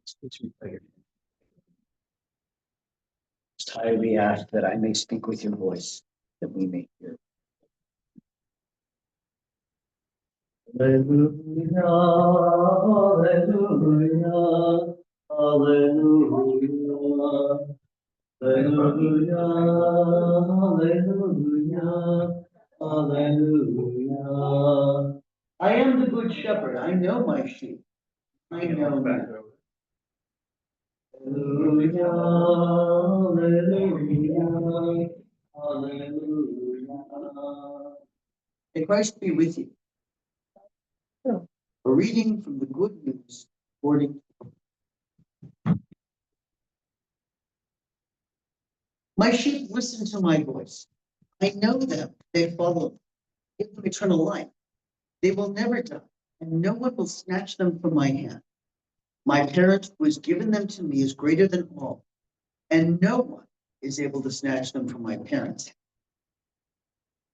Most high, we ask that I may speak with your voice, that we may hear. Hallelujah, hallelujah, hallelujah, hallelujah, hallelujah, hallelujah. I am the good shepherd. I know my sheep. I know them. Hallelujah, hallelujah, hallelujah. May Christ be with you. A reading from the Good News according to my sheep listen to my voice. I know them, they follow me. Give them eternal life. They will never die, and no one will snatch them from my hand. My parent who has given them to me is greater than all, and no one is able to snatch them from my parents.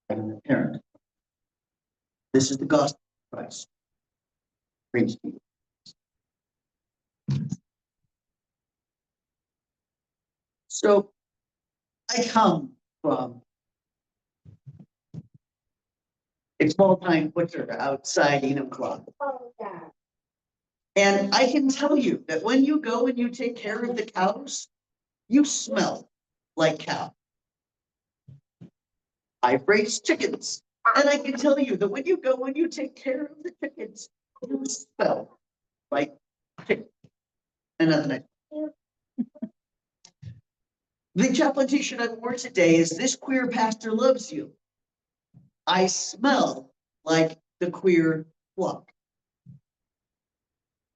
I am the parent. This is the gospel of Christ. Praise be. So I come from a small-time butcher outside Enumclaw. And I can tell you that when you go and you take care of the cows, you smell like cow. I've raised chickens, and I can tell you that when you go and you take care of the chickens, you smell like chicken. Another night. The chaplain t-shirt I wore today is "This queer pastor loves you." I smell like the queer flock.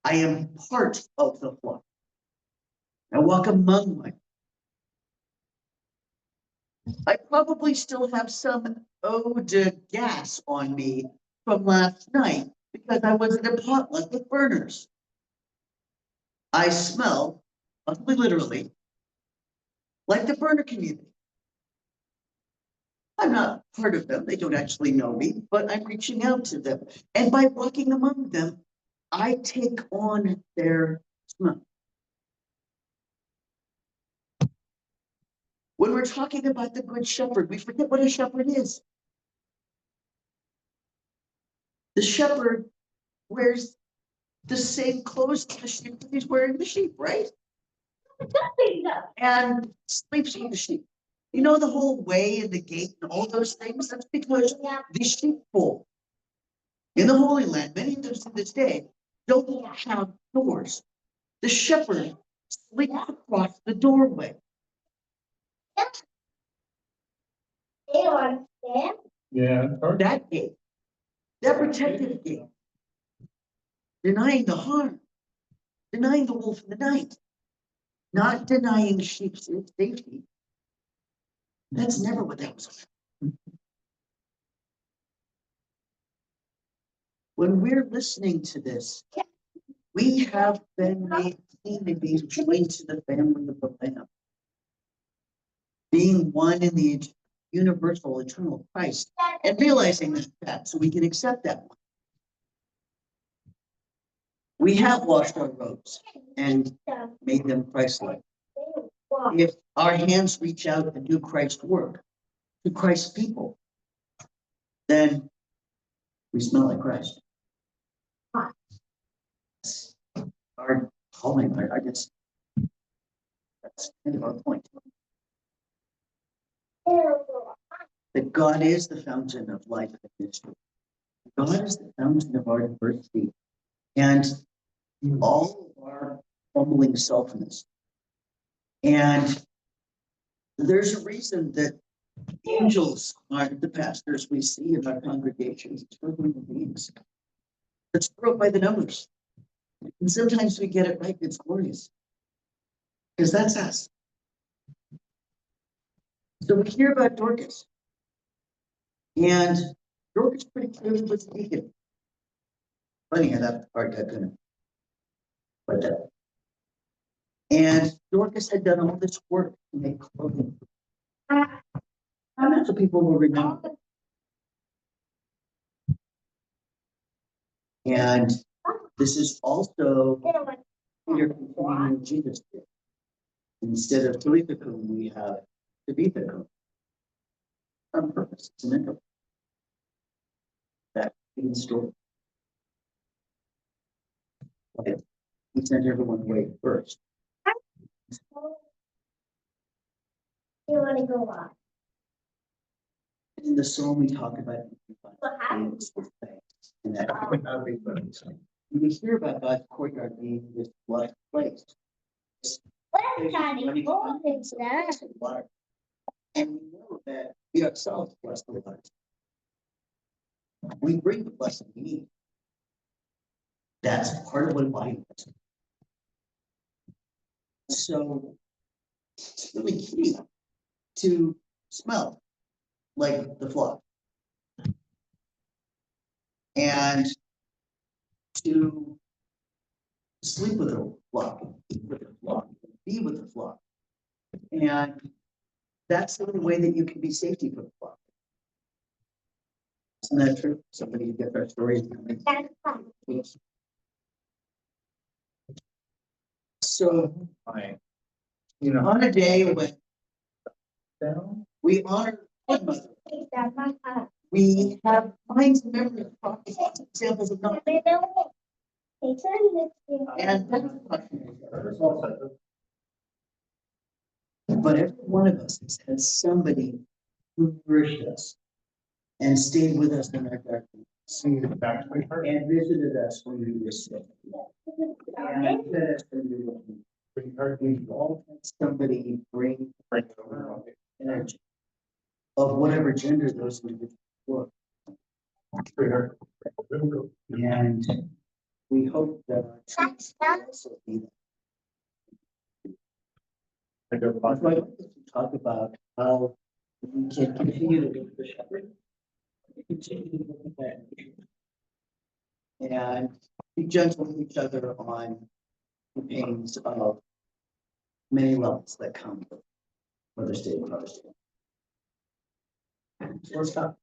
I am part of the flock. I walk among my. I probably still have some eau de gas on me from last night because I was at a potluck with burners. I smell, literally, like the burner community. I'm not part of them. They don't actually know me, but I'm reaching out to them. And by walking among them, I take on their smell. When we're talking about the good shepherd, we forget what a shepherd is. The shepherd wears the same clothes as the sheep that he's wearing the sheep, right? And sleeps with the sheep. You know, the whole way and the gate and all those things, that's because the sheepfold in the Holy Land, many of those to this day, don't have doors. The shepherd sleeps across the doorway. Yeah. That gate, that protective gate, denying the harm, denying the wolf in the night, not denying sheep's safety. That's never what that was about. When we're listening to this, we have been made clean and being joined to the family of the Lamb, being one in the universal eternal Christ, and realizing that so we can accept that one. We have washed our robes and made them Christ-like. If our hands reach out and do Christ's work to Christ's people, then we smell like Christ. Our calling, I guess that's kind of our point. That God is the fountain of life and history. God is the fountain of our diversity and all of our fumbling selfness. And there's a reason that angels aren't the pastors we see in our congregations. It's for human beings. It's broke by the numbers. And sometimes we get it right, it's glorious. Because that's us. So we hear about Dorcas. And Dorcas pretty clearly was vegan. Funny how that part got kind of like that. And Dorcas had done all this work to make clothing. How much of people will remember? And this is also Peter meaning of Jesus did. Instead of Talitha Kum, we have Tabitha Kum. On purpose, it's an interval. That in story. Okay. He sent everyone away first. You want to go on? In the psalm we talk about What happened? things with thanks. And that we hear about God's courtyard being this blessed place. What kind of gold is that? And we know that we ourselves bless the Lord. We bring the blessing we need. That's part of what body is. So it's really key to smell like the flock and to sleep with the flock, eat with the flock, be with the flock. And that's the only way that you can be safety for the flock. Isn't that true? Somebody get their stories. That's fun. So You know, on a day when we honor God Mother, Is that my car? we have minds and memories of examples of God. It's on this thing. And but every one of us has had somebody who nourished us and stayed with us in our darkness and visited us when we were sick and fed us when we were hungry. We've all had somebody bring energy of whatever gender those individuals were. And we hope that our church will also be that. So I'd like to talk about how we can continue to be the shepherd, continue to look at that, and be gentle with each other on the pains of many levels that come with Mother's Day and Father's Day. So let's stop.